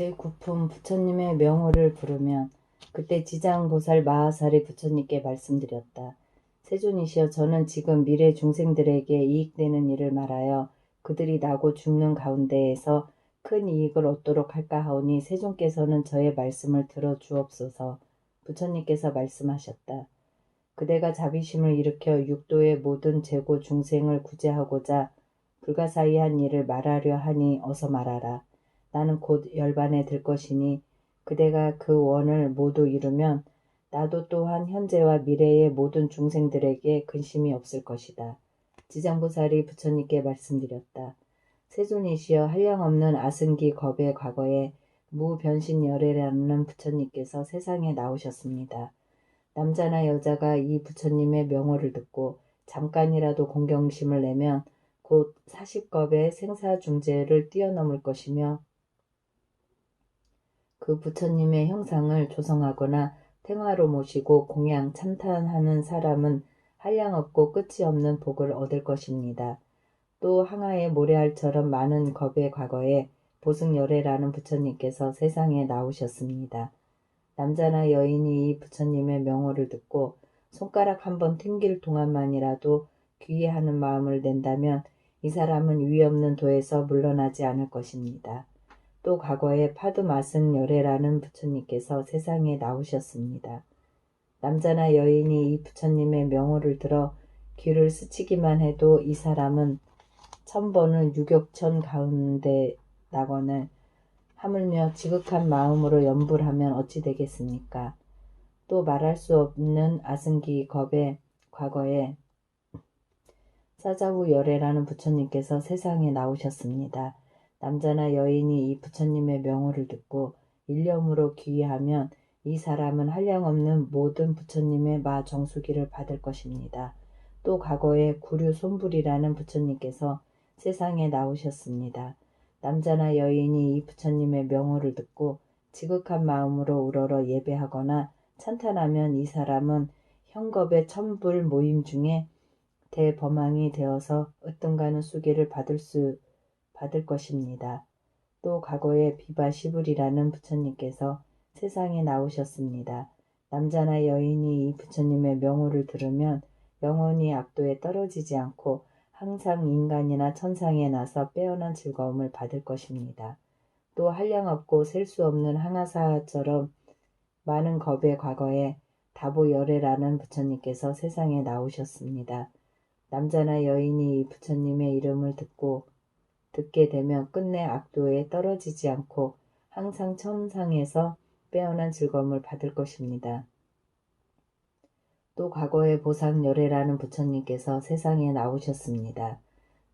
제9품 부처님의 명호를 부르면 그때 지장보살 마하사리 부처님께 말씀드렸다. 세존이시여, 저는 지금 미래 중생들에게 이익되는 일을 말하여 그들이 나고 죽는 가운데에서 큰 이익을 얻도록 할까 하오니 세존께서는 저의 말씀을 들어 주옵소서. 부처님께서 말씀하셨다. 그대가 자비심을 일으켜 육도의 모든 재고 중생을 구제하고자 불가사의한 일을 말하려 하니 어서 말하라. 나는 곧 열반에 들 것이니 그대가 그 원을 모두 이루면 나도 또한 현재와 미래의 모든 중생들에게 근심이 없을 것이다. 지장보살이 부처님께 말씀드렸다. 세존이시여, 한량없는 아승기 겁의 과거에 무변신열애라는 부처님께서 세상에 나오셨습니다. 남자나 여자가 이 부처님의 명호를 듣고 잠깐이라도 공경심을 내면 곧 40겁의 생사중재를 뛰어넘을 것이며 그 부처님의 형상을 조성하거나 탱화로 모시고 공양 참탄하는 사람은 한량없고 끝이 없는 복을 얻을 것입니다. 또 항아의 모래알처럼 많은 겁의 과거에 보승열애라는 부처님께서 세상에 나오셨습니다. 남자나 여인이 이 부처님의 명호를 듣고 손가락 한번 튕길 동안만이라도 귀의하는 마음을 낸다면 이 사람은 위없는 도에서 물러나지 않을 것입니다. 또 과거에 파두마승열애라는 부처님께서 세상에 나오셨습니다. 남자나 여인이 이 부처님의 명호를 들어 귀를 스치기만 해도 이 사람은 1000번은 유격천 가운데 낙원을 하물며 지극한 마음으로 염불하면 어찌 되겠습니까? 또 말할 수 없는 아승기 겁의 과거에 사자후 열애라는 부처님께서 세상에 나오셨습니다. 남자나 여인이 이 부처님의 명호를 듣고 일념으로 귀의하면 이 사람은 한량없는 모든 부처님의 마정수기를 받을 것입니다. 또 과거에 구류손불이라는 부처님께서 세상에 나오셨습니다. 남자나 여인이 이 부처님의 명호를 듣고 지극한 마음으로 우러러 예배하거나 찬탄하면 이 사람은 형겁의 천불 모임 중에 대범왕이 되어서 으뜸가는 수기를 받을 것입니다. 또 과거에 비바시불이라는 부처님께서 세상에 나오셨습니다. 남자나 여인이 이 부처님의 명호를 들으면 영원히 악도에 떨어지지 않고 항상 인간이나 천상에 나서 빼어난 즐거움을 받을 것입니다. 또 한량없고 셀 수 없는 항아사처럼 많은 겁의 과거에 다보열애라는 부처님께서 세상에 나오셨습니다. 남자나 여인이 이 부처님의 이름을 듣게 되면 끝내 악도에 떨어지지 않고 항상 천상에서 빼어난 즐거움을 받을 것입니다. 또 과거에 보상열애라는 부처님께서 세상에 나오셨습니다.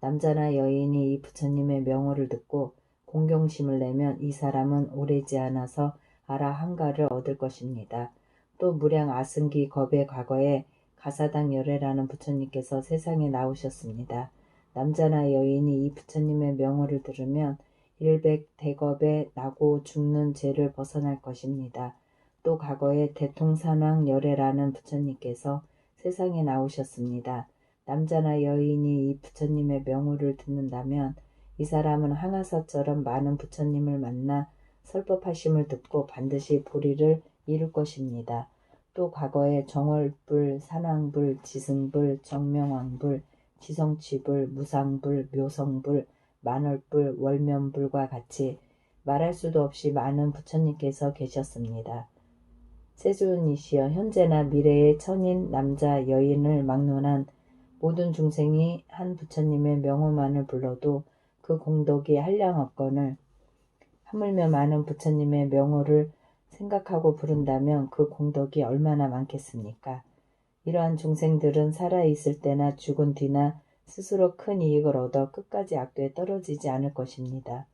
남자나 여인이 이 부처님의 명호를 듣고 공경심을 내면 이 사람은 오래지 않아서 아라한가를 얻을 것입니다. 또 무량 아승기 겁의 과거에 가사당열애라는 부처님께서 세상에 나오셨습니다. 남자나 여인이 이 부처님의 명호를 들으면 일백 대겁에 나고 죽는 죄를 벗어날 것입니다. 또 과거에 대통산왕열애라는 부처님께서 세상에 나오셨습니다. 남자나 여인이 이 부처님의 명호를 듣는다면 이 사람은 항아사처럼 많은 부처님을 만나 설법하심을 듣고 반드시 보리를 이룰 것입니다. 또 과거에 정월불, 산왕불, 지승불, 정명왕불, 지성취불, 무상불, 묘성불, 만월불, 월면불과 같이 말할 수도 없이 많은 부처님께서 계셨습니다. 세존이시여, 현재나 미래의 천인, 남자, 여인을 막론한 모든 중생이 한 부처님의 명호만을 불러도 그 공덕이 한량없거늘 하물며 많은 부처님의 명호를 생각하고 부른다면 그 공덕이 얼마나 많겠습니까? 이러한 중생들은 살아있을 때나 죽은 뒤나 스스로 큰 이익을 얻어 끝까지 악도에 떨어지지 않을 것입니다.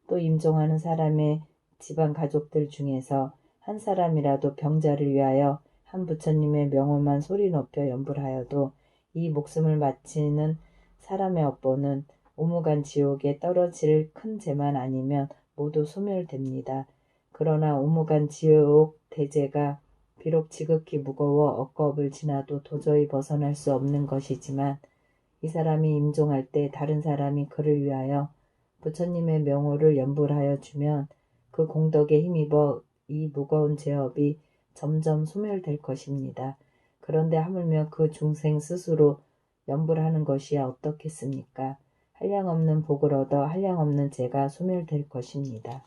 또 임종하는 사람의 집안 가족들 중에서 한 사람이라도 병자를 위하여 한 부처님의 명호만 소리 높여 연불하여도 이 목숨을 마치는 사람의 업보는 오무간 지옥에 떨어질 큰 죄만 아니면 모두 소멸됩니다. 그러나 오무간 지옥 대죄가 비록 지극히 무거워 억겁을 지나도 도저히 벗어날 수 없는 것이지만 이 사람이 임종할 때 다른 사람이 그를 위하여 부처님의 명호를 연불하여 주면 그 공덕에 힘입어 이 무거운 죄업이 점점 소멸될 것입니다. 그런데 하물며 그 중생 스스로 염불하는 것이야 어떻겠습니까? 한량없는 복을 얻어 한량없는 죄가 소멸될 것입니다.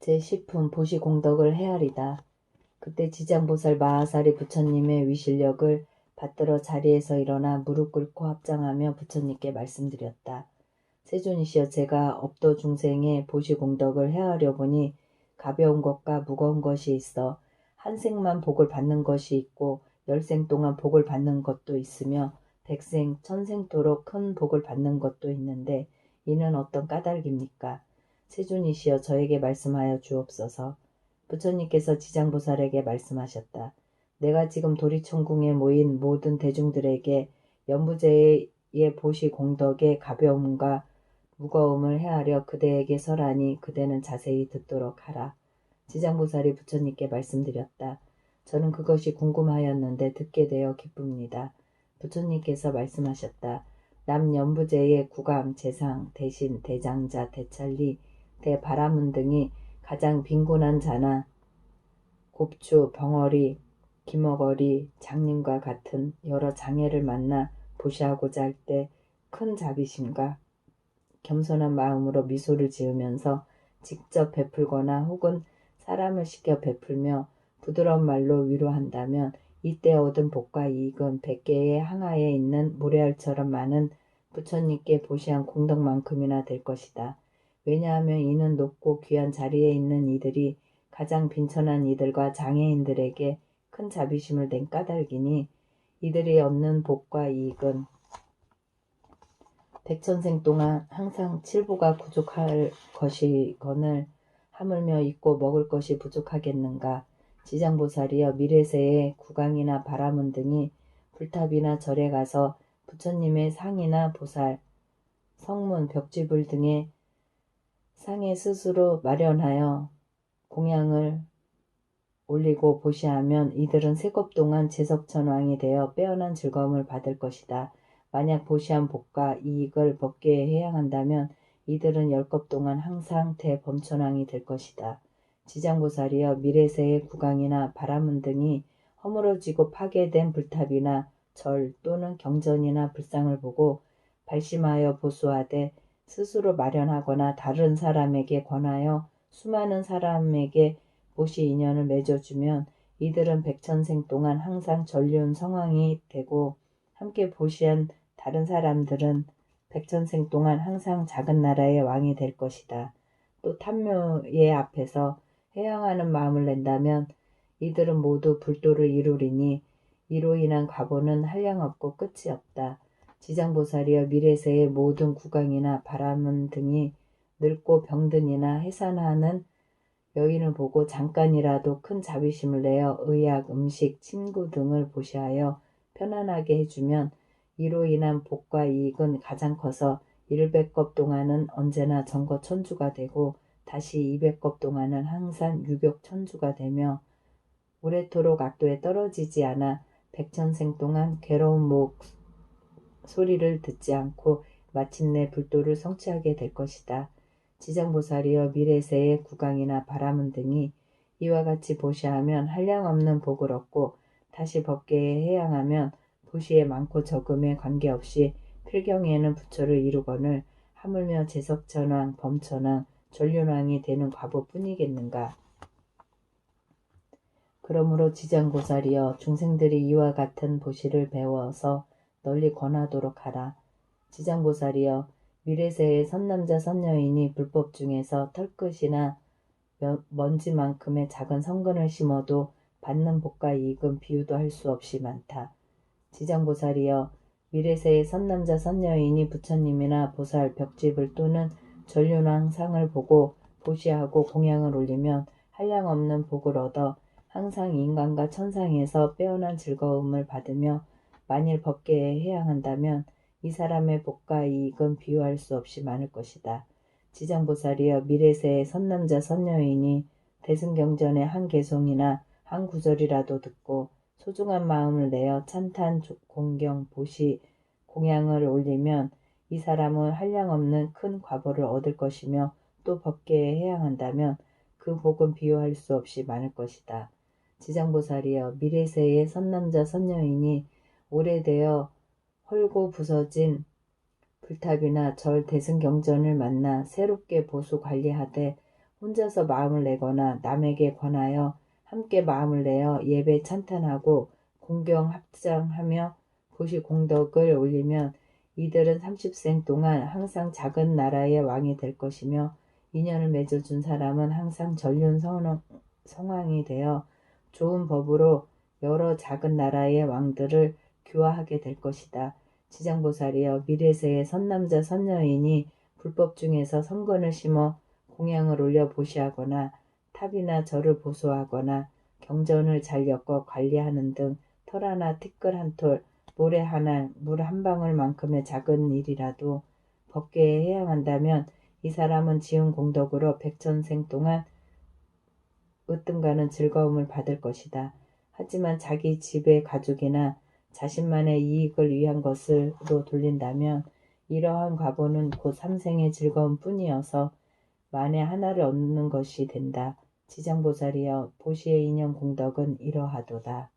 제10품 보시공덕을 헤아리다. 그때 지장보살 마하사리 부처님의 위실력을 받들어 자리에서 일어나 무릎 꿇고 합장하며 부처님께 말씀드렸다. 세존이시여, 제가 업도 중생의 보시공덕을 헤아려 보니 가벼운 것과 무거운 것이 있어 한 생만 복을 받는 것이 있고 10생 동안 복을 받는 것도 있으며 100생, 1000생토록 큰 복을 받는 것도 있는데 이는 어떤 까닭입니까? 세존이시여, 저에게 말씀하여 주옵소서. 부처님께서 지장보살에게 말씀하셨다. 내가 지금 도리천궁에 모인 모든 대중들에게 연부제의 보시공덕의 가벼움과 무거움을 헤아려 그대에게 설하니 그대는 자세히 듣도록 하라. 지장보살이 부처님께 말씀드렸다. 저는 그것이 궁금하였는데 듣게 되어 기쁩니다. 부처님께서 말씀하셨다. 남연부제의 구강, 재상, 대신, 대장자, 대찰리, 대바라문 등이 가장 빈곤한 자나 곱추, 벙어리, 기머거리, 장님과 같은 여러 장애를 만나 보시하고자 할 때 큰 자비심과 겸손한 마음으로 미소를 지으면서 직접 베풀거나 혹은 사람을 시켜 베풀며 부드러운 말로 위로한다면 이때 얻은 복과 이익은 100개의 항아에 있는 모래알처럼 많은 부처님께 보시한 공덕만큼이나 될 것이다. 왜냐하면 이는 높고 귀한 자리에 있는 이들이 가장 빈천한 이들과 장애인들에게 큰 자비심을 낸 까닭이니 이들이 얻는 복과 이익은 백천생 동안 항상 칠보가 부족할 것이거늘 하물며 입고 먹을 것이 부족하겠는가. 지장보살이여, 미래세에 구강이나 바라문 등이 불탑이나 절에 가서 부처님의 상이나 보살, 성문, 벽지불 등의 상에 스스로 마련하여 공양을 올리고 보시하면 이들은 세겁 동안 제석천왕이 되어 빼어난 즐거움을 받을 것이다. 만약 보시한 복과 이익을 법계에 해양한다면 이들은 10겁 동안 항상 대범천왕이 될 것이다. 지장보살이여, 미래세의 구강이나 바라문 등이 허물어지고 파괴된 불탑이나 절 또는 경전이나 불상을 보고 발심하여 보수하되 스스로 마련하거나 다른 사람에게 권하여 수많은 사람에게 보시 인연을 맺어주면 이들은 백천생 동안 항상 전륜 성왕이 되고 함께 보시한 다른 사람들은 백천생 동안 항상 작은 나라의 왕이 될 것이다. 또 탐묘의 앞에서 해양하는 마음을 낸다면 이들은 모두 불도를 이루리니 이로 인한 과보는 한량없고 끝이 없다. 지장보살이여, 미래세의 모든 구강이나 바라문 등이 늙고 병든이나 해산하는 여인을 보고 잠깐이라도 큰 자비심을 내어 의약, 음식, 침구 등을 보시하여 편안하게 해주면 이로 인한 복과 이익은 가장 커서 100겁 동안은 언제나 정거천주가 되고 다시 200겁 동안은 항상 유격천주가 되며 오래도록 악도에 떨어지지 않아 백천생 동안 괴로운 소리를 듣지 않고 마침내 불도를 성취하게 될 것이다. 지장보살이여, 미래세의 구강이나 바라문 등이 이와 같이 보시하면 한량없는 복을 얻고 다시 법계에 해양하면 보시의 많고 적음에 관계없이 필경에는 부처를 이루거늘 하물며 제석천왕, 범천왕, 전륜왕이 되는 과보뿐이겠는가. 그러므로 지장보살이여, 중생들이 이와 같은 보시를 배워서 널리 권하도록 하라. 지장보살이여, 미래세의 선남자 선여인이 불법 중에서 털끝이나 먼지만큼의 작은 성근을 심어도 받는 복과 이익은 비유도 할 수 없이 많다. 지장보살이여, 미래세의 선남자 선여인이 부처님이나 보살, 벽집을 또는 전륜왕 상을 보고 보시하고 공양을 올리면 한량없는 복을 얻어 항상 인간과 천상에서 빼어난 즐거움을 받으며 만일 법계에 해양한다면 이 사람의 복과 이익은 비유할 수 없이 많을 것이다. 지장보살이여, 미래세의 선남자 선여인이 대승경전의 한 개송이나 한 구절이라도 듣고 소중한 마음을 내어 찬탄, 공경, 보시, 공양을 올리면 이 사람은 한량없는 큰 과보를 얻을 것이며 또 법계에 해양한다면 그 복은 비교할 수 없이 많을 것이다. 지장보살이여, 미래세의 선남자 선녀인이 오래되어 헐고 부서진 불탑이나 절 대승경전을 만나 새롭게 보수 관리하되 혼자서 마음을 내거나 남에게 권하여 함께 마음을 내어 예배 찬탄하고 공경 합장하며 보시 공덕을 올리면 이들은 30생 동안 항상 작은 나라의 왕이 될 것이며 인연을 맺어준 사람은 항상 전륜 성왕이 되어 좋은 법으로 여러 작은 나라의 왕들을 교화하게 될 것이다. 지장보살이여, 미래세의 선남자 선녀인이 불법 중에서 성건을 심어 공양을 올려 보시하거나 탑이나 절을 보수하거나 경전을 잘 엮어 관리하는 등 털 하나 티끌 한 톨, 모래 한 알, 물 한 방울만큼의 작은 일이라도 법계에 해양한다면 이 사람은 지은 공덕으로 백천생 동안 으뜸가는 즐거움을 받을 것이다. 하지만 자기 집의 가족이나 자신만의 이익을 위한 것으로 돌린다면 이러한 과보는 곧 삼생의 즐거움 뿐이어서 만에 하나를 얻는 것이 된다. 지장보살이여, 보시의 인연 공덕은 이러하도다.